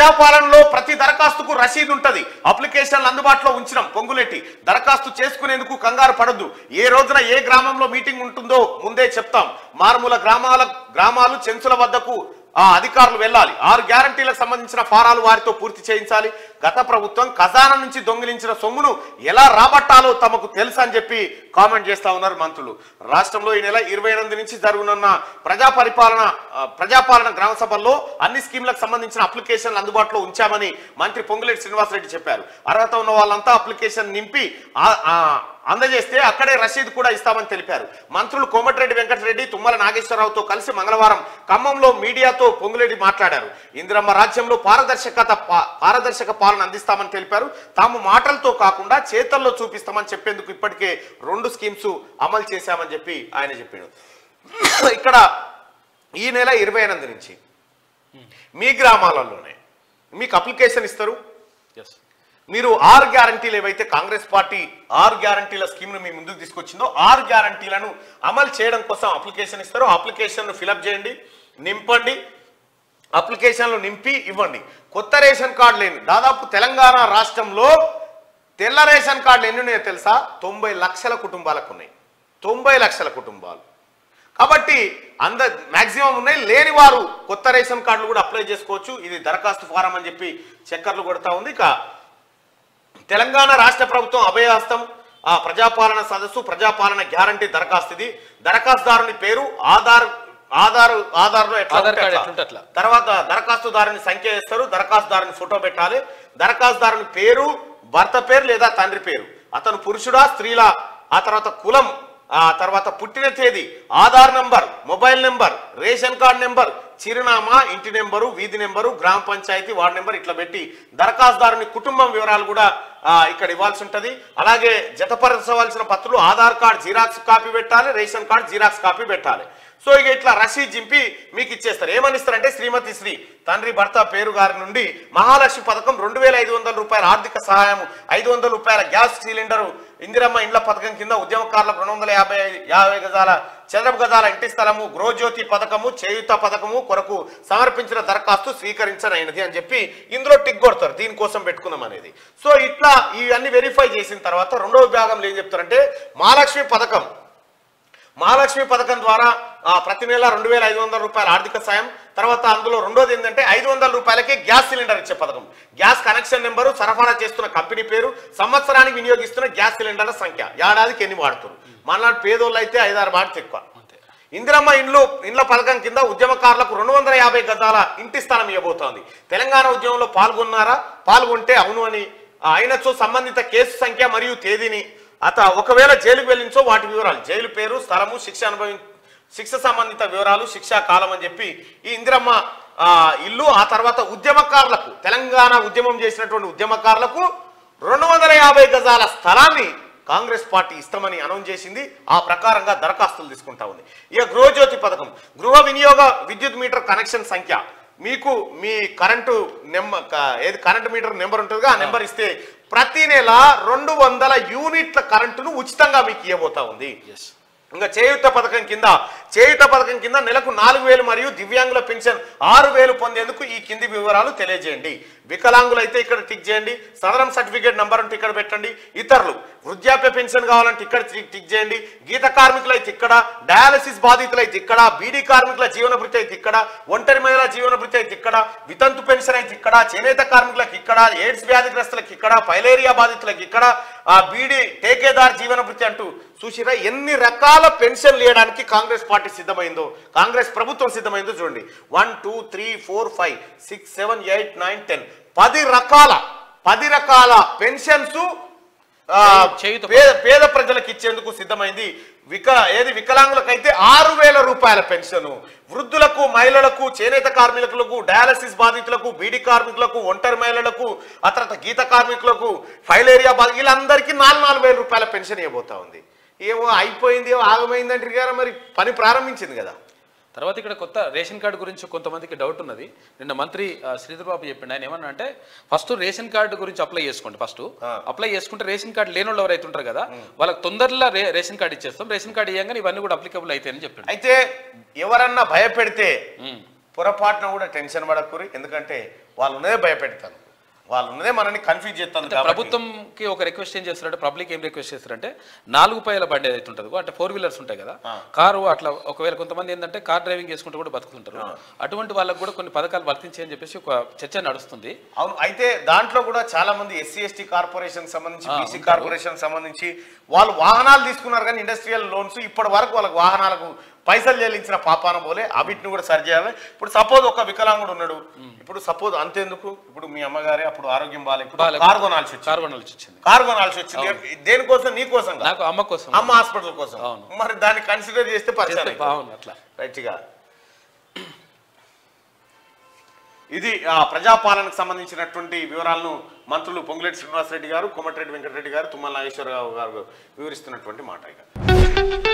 ప్రజాపాలనలో ప్రతి దరఖాస్తుకు రసీదు ఉంటది. అప్లికేషన్లు అందుబాటులో ఉంచినాం. పొంగులేటి దరఖాస్తు చేసుకునేందుకు కంగారు పడద్దు. ఏ రోజున ఏ గ్రామంలో మీటింగ్ ఉంటుందో ముందే చెప్తాం. మారుమూల గ్రామాలు చెంచుల వద్దకు అధికారులు వెళ్ళాలి. 6 గ్యారంటీలకు సంబంధించిన ఫారాలు వారితో పూర్తి చేయించాలి. గత ప్రభుత్వం ఖజానా నుంచి దొంగిలించిన సొమ్మును ఎలా రాబట్టాలో తమకు తెలుసు అని చెప్పి కామెంట్ చేస్తా ఉన్నారు మంత్రులు. రాష్ట్రంలో ఈ నెల 28 నుంచి జరగనున్న ప్రజాపాలన గ్రామ సభల్లో అన్ని స్కీమ్లకు సంబంధించిన అప్లికేషన్లు అందుబాటులో ఉంచామని మంత్రి పొంగులేటి శ్రీనివాసరెడ్డి చెప్పారు. అర్హత ఉన్న వాళ్ళంతా అప్లికేషన్ నింపి అందజేస్తే అక్కడే రసీదు కూడా ఇస్తామని తెలిపారు. మంత్రులు కోమటిరెడ్డి వెంకటరెడ్డి, తుమ్మల నాగేశ్వరరావుతో కలిసి మంగళవారం ఖమ్మంలో మీడియాతో పొంగులేటి మాట్లాడారు. ఇందిరమ్మ రాజ్యంలో పారదర్శక పాలన అందిస్తామని తెలిపారు. తాము మాటలతో కాకుండా చేతల్లో చూపిస్తామని చెప్పేందుకు ఇప్పటికే 2 స్కీమ్స్ అమలు చేశామని చెప్పి ఆయన చెప్పాడు. ఇక్కడ ఈ నెల 28 నుంచి మీ గ్రామాలలోనే మీకు అప్లికేషన్ ఇస్తారు. మీరు 6 గ్యారంటీలు ఏవైతే కాంగ్రెస్ పార్టీ 6 గ్యారంటీల స్కీమ్ను మీ ముందుకు తీసుకొచ్చిందో 6 గ్యారంటీలను అమలు చేయడం కోసం అప్లికేషన్ ఇస్తారు. అప్లికేషన్ను ఫిలప్ చేయండి, నింపండి. అప్లికేషన్లు నింపి ఇవ్వండి. కొత్త రేషన్ కార్డు లేని దాదాపు తెలంగాణ రాష్ట్రంలో తెల్ల రేషన్ కార్డులు ఎన్ని ఉన్నాయో తెలుసా? 90 లక్షల కుటుంబాలకు ఉన్నాయి. 90 లక్షల కుటుంబాలు. కాబట్టి మ్యాక్సిమం ఉన్నాయి. లేని వారు కొత్త రేషన్ కార్డులు కూడా అప్లై చేసుకోవచ్చు. ఇది దరఖాస్తు ఫారం అని చెప్పి చక్కర్లు కొడతా ఉంది. ఇక తెలంగాణ రాష్ట్ర ప్రభుత్వం అభయహస్తం ప్రజాపాలన సదస్సు ప్రజాపాలన గ్యారంటీ దరఖాస్తు. ఇది దరఖాస్తుదారుని పేరు ఆధార్లో ఎట్లా తర్వాత దరఖాస్తుదారుని సంఖ్య ఇస్తారు. దరఖాస్తుదారుని ఫోటో పెట్టాలి. దరఖాస్తుదారుని పేరు భర్త పేరు లేదా తండ్రి పేరు, అతను పురుషుడా స్త్రీలా, ఆ తర్వాత కులం, ఆ తర్వాత పుట్టిన తేదీ, Aadhaar number, mobile number, ration card number, చిరునామా, ఇంటి నెంబరు, వీధి నెంబరు, గ్రామ పంచాయతీ వార్డు నెంబర్ ఇట్లా పెట్టి దరఖాస్తుదారుని కుటుంబం వివరాలు కూడా ఇక్కడ ఇవ్వాల్సి ఉంటుంది. అలాగే జతపరచవలసిన పత్రులు ఆధార్ కార్డ్ జిరాక్స్ కాపీ పెట్టాలి, రేషన్ కార్డ్ జిరాక్స్ కాపీ పెట్టాలి. సో ఇక ఇట్లా రసీదు జింపి మీకు ఇచ్చేస్తారు. ఏమని ఇస్తారంటే శ్రీమతి శ్రీ తండ్రి భర్త పేరు గారి నుండి మహాలక్ష్మి పథకం 2500 రూపాయల ఆర్థిక సహాయం, 500 రూపాయల గ్యాస్ సిలిండరు, ఇందిరమ్మ ఇండ్ల పథకం కింద ఉద్యమకారులకు 250 గజాల చదరపు గజాల ఇంటి స్థలము, గృహజ్యోతి పథకము, చేయుత పథకము కొరకు సమర్పించిన దరఖాస్తు స్వీకరించనైనది అని చెప్పి ఇందులో టిక్ కొడతారు. దీనికోసం పెట్టుకుందాం అనేది. సో ఇట్లా ఇవన్నీ వెరిఫై చేసిన తర్వాత రెండవ విభాగంలో ఏం చెప్తారంటే మహాలక్ష్మి పథకం ద్వారా ప్రతి నెల 2500 రూపాయల ఆర్థిక సాయం. తర్వాత అందులో రెండోది ఏంటంటే 500 రూపాయలకి గ్యాస్ సిలిండర్ ఇచ్చే పథకం. గ్యాస్ కనెక్షన్ నెంబరు, సరఫరా చేస్తున్న కంపెనీ పేరు, సంవత్సరానికి వినియోగిస్తున్న గ్యాస్ సిలిండర్ల సంఖ్య, ఏడాదికి ఎన్ని వాడుతారు. మనలాంటి పేదోళ్ళు అయితే 5-6 వాడితే ఎక్కువ. ఇందిరమ్మ ఇండ్ల పథకం కింద ఉద్యమకారులకు 250 గజాల ఇంటి స్థలం ఇవ్వబోతోంది. తెలంగాణ ఉద్యమంలో పాల్గొంటే అవును అని అయినచో సంబంధిత కేసు సంఖ్య మరియు తేదీని, ఒకవేళ జైలుకు వెళ్ళించో వాటి వివరాలు, జైలు పేరు, స్థలము, శిక్ష సంబంధిత వివరాలు, శిక్షా కాలం అని చెప్పి ఈ ఇందిరమ్మ ఇల్లు. ఆ తర్వాత ఉద్యమకారులకు, తెలంగాణ ఉద్యమం చేసినటువంటి ఉద్యమకారులకు 250 గజాల స్థలాన్ని కాంగ్రెస్ పార్టీ ఇస్తామని అనౌన్స్ చేసింది. ఆ ప్రకారంగా దరఖాస్తులు తీసుకుంటా ఉంది. ఇక గృహజ్యోతి పథకం, గృహ వినియోగ విద్యుత్ మీటర్ కనెక్షన్ సంఖ్య, మీకు మీ కరెంటు మీటర్ నెంబర్ ఉంటుందిగా, ఆ నెంబర్ ఇస్తే ప్రతి నెల 200 యూనిట్ల కరెంటును ఉచితంగా మీకు ఇవ్వబోతా ఉంది. ఇంకా చేయూత పథకం కింద నెలకు 4000 మరియు దివ్యాంగుల పెన్షన్ 6000 పొందేందుకు ఈ కింది వివరాలు తెలియజేయండి. వికలాంగులైతే ఇక్కడ టిక్ చేయండి. సదరం సర్టిఫికేట్ నంబర్ ఉంటే ఇక్కడ పెట్టండి. ఇతరులు వృద్ధాప్య పెన్షన్ కావాలంటే ఇక్కడ టిక్ చేయండి. గీత కార్మికులైతే ఇక్కడ, డయాలసిస్ బాధితులైతే ఇక్కడ, బీడీ కార్మికుల జీవన భృతి అయితే ఇక్కడ, ఒంటరి మహిళల జీవన భృతి అయితే ఇక్కడ, వితంతు పెన్షన్ అయితే ఇక్కడ, చేనేత కార్మికులకు ఇక్కడ, ఎయిడ్స్ వ్యాధిగ్రస్తులకు ఇక్కడ, ఫైలేరియా బాధితులకు ఇక్కడ, బీడీ టేకేదార్ జీవన భృతి అంటూ చూసిరా ఎన్ని రకాల పెన్షన్లు ఇవ్వడానికి కాంగ్రెస్ పార్టీ సిద్ధమైందో, కాంగ్రెస్ ప్రభుత్వం సిద్ధమైందో చూడండి. 1 2 3 4 5 6 7 8 9 10 10 రకాల పెన్షన్స్ పేద ప్రజలకు ఇచ్చేందుకు సిద్ధమైంది. వికలాంగులకైతే 6000 రూపాయల పెన్షన్, వృద్ధులకు, మహిళలకు, చేనేత కార్మికులకు, డయాలసిస్ బాధితులకు, బీడీ కార్మికులకు, ఒంటరి మహిళలకు, ఆ తర్వాత గీత కార్మికులకు, ఫైలేరియా వీళ్ళందరికీ 4,000 రూపాయల పెన్షన్ ఇవ్వబోతా ఉంది. ఏమో అయిపోయింది, ఆగమైంది అంటారు కదా, మరి పని ప్రారంభించింది కదా. తర్వాత ఇక్కడ కొత్త రేషన్ కార్డు గురించి కొంతమందికి డౌట్ ఉన్నది. నిన్న మంత్రి శ్రీధర్ బాబు చెప్పిండు. ఆయన ఏమన్నా అంటే ఫస్ట్ రేషన్ కార్డు గురించి అప్లై చేసుకోండి. ఫస్ట్ అప్లై చేసుకుంటే రేషన్ కార్డు లేని వాళ్ళు ఎవరైతే ఉంటారు కదా వాళ్ళకి తొందరలో రేషన్ కార్డు ఇచ్చేస్తాం. రేషన్ కార్డు ఇవ్వగానే ఇవన్నీ కూడా అప్లికబుల్ అవుతాయని చెప్పిండు. అయితే ఎవరన్నా భయపెడితే పొరపాటున కూడా టెన్షన్ పడకూరి, ఎందుకంటే వాళ్ళు ఉన్నదే భయపెడతాను, వాళ్ళు ఉన్నదే మనల్ని కన్ఫ్యూజ్ చేస్తాను. ప్రభుత్వంకి ఒక రిక్వెస్ట్ ఏం చేస్తారంటే, పబ్లిక్ ఏం రిక్వెస్ట్ చేస్తారంటే 4 పైల బండి ఏదైతే ఉంటుందో, అంటే 4 వీలర్స్ ఉంటాయి కదా, కారు అట్లా ఒకవేళ కొంతమంది ఏంటంటే కార్ డ్రైవింగ్ చేసుకుంటూ కూడా బతుకుతుంటారు, అటువంటి వాళ్ళకు కూడా కొన్ని పథకాలు వర్తించి అని చెప్పేసి ఒక చర్చ నడుస్తుంది. అవును, అయితే దాంట్లో కూడా చాలా మంది ఎస్సీ ఎస్టీ కార్పొరేషన్ సంబంధించి, బీసీ కార్పొరేషన్ సంబంధించి వాళ్ళు వాహనాలు తీసుకున్నారు, కానీ ఇండస్ట్రియల్ లోన్స్ ఇప్పటి వరకు వాళ్ళకి వాహనాలకు పైసలు చెల్లించిన పాపాన పోలే, అవిటిని కూడా సరి చేయాలి. ఇప్పుడు సపోజ్ ఒక వికలాంగుడు ఉన్నాడు, ఇప్పుడు సపోజ్ అంతేందుకు, ఇప్పుడు మీ అమ్మగారే అప్పుడు ఆరోగ్యం బాగాలేదు, కారు కొనాల్సి వచ్చింది. దేనికోసం? నీ కోసం, నాకు అమ్మ కోసం, అమ్మ హాస్పిటల్ కోసం. మరి దాన్ని కన్సిడర్ చేస్తే పరిస్థితి అట్లా రైట్గా. ఇది ప్రజాపాలనకు సంబంధించినటువంటి వివరాలను మంత్రులు పొంగులేటి శ్రీనివాసరెడ్డి గారు, కోమటిరెడ్డి వెంకటరెడ్డి గారు, తుమ్మల నాగేశ్వరరావు గారు వివరిస్తున్నటువంటి మాట. ఇక